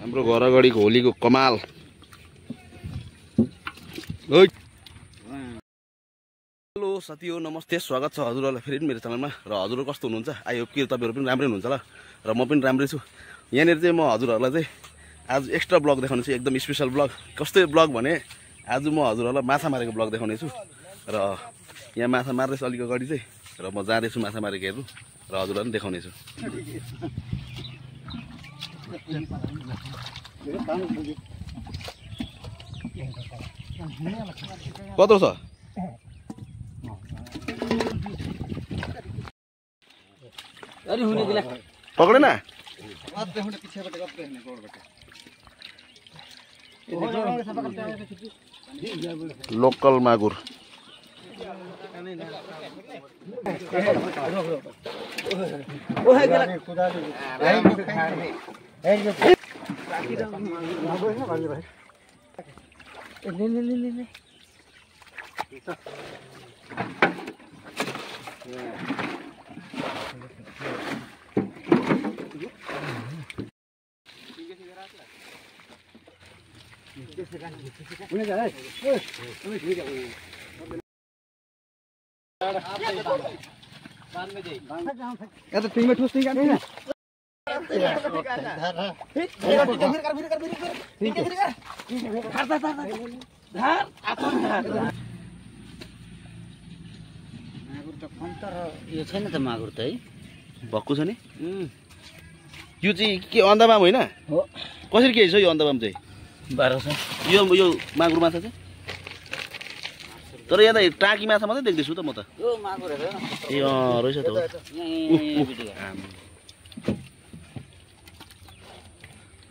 हाम्रो घर अगाडिको होलीको कमाल। हेलो साथीहरु, नमस्ते, स्वागत छ हजुरहरुलाई फेरि मेरो च्यानलमा। र हजुरहरु कस्तो हुनुहुन्छ? आई होप कि तपाईहरु पनि राम्रै हुनुहुन्छ होला र म पनि राम्रै छु। यहाँनिर चाहिँ म हजुरहरुलाई चाहिँ आज एक्स्ट्रा ब्लग देखाउने छु, एकदम स्पेशल ब्लग। कस्तो ब्लग भने आज म हजुरहरुलाई माछा मारेको ब्लग देखाउने छु र यहाँ माछा मार्दैछु अलिक अगाडि चाहिँ, र म जाँदैछु माछा मारेको हेर्नु र हजुरहरुलाई पनि देखाउने छु। कत्रो छ? पक्रेन लोकल मागुर। यो छैन त मागुर त है, भक्कु छ नि। यो चाहिँ के अन्दाबाम होइन? कसरी केजी छ यो अन्दाबाम चाहिँ? 1200। यो मागुर माछा चाहिँ तर यहाँ त टाकी माछा मात्रै देख्दैछु त म त। यो मागुर हेर न, ए अँ रहेछ त।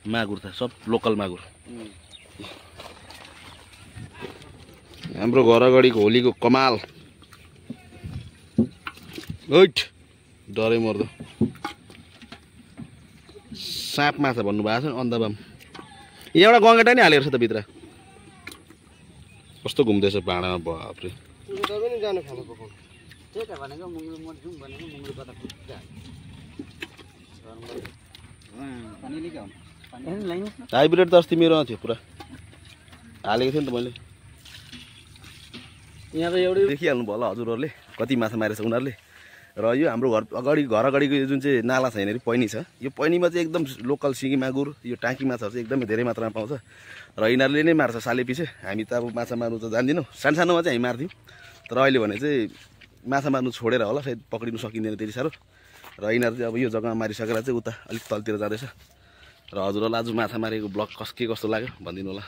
मागुर त सब लोकल मागुर। हाम्रो घर अगाडिको होलीको कमाल। ओइट डरै मर्दो साँप माछा भन्नुभएको छ नि, अन्दाबाम। यहाँ एउटा गङ्गेटा नि हालेको छ त भित्र। कस्तो घुम्दैछ भाँडामा, बाफ्रे। हाइब्रिड त अस्ति मेरो थियो पुरा हालेको थियो नि त मैले। यहाँ त एउटै देखिहाल्नु भयो होला हजुरहरूले कति माछा मारेछ उनीहरूले। र यो हाम्रो घर अगाडिको यो जुन चाहिँ नाला छ यहाँनिर, पैनी छ, यो पैनीमा चाहिँ एकदम लोकल सिङ्गी मागुर, यो टाँकी माछाहरू चाहिँ एकदमै धेरै मात्रामा पाउँछ र यिनीहरूले नै मार्छ साले पछि। हामी त अब माछा मार्नु त जान्दैनौँ, सानोमा चाहिँ हामी मार्थ्यौँ, तर अहिले भने चाहिँ माछा मार्नु छोडेर होला सायद, पक्रिनु सकिँदैन त्यति साह्रो। र यिनीहरू चाहिँ अब यो जग्गामा मारिसकेर चाहिँ उता अलिक तलतिर जाँदैछ। र हजुरहरूलाई आज माछा मारेको ब्लग के कस्तो लाग्यो भनिदिनु होला।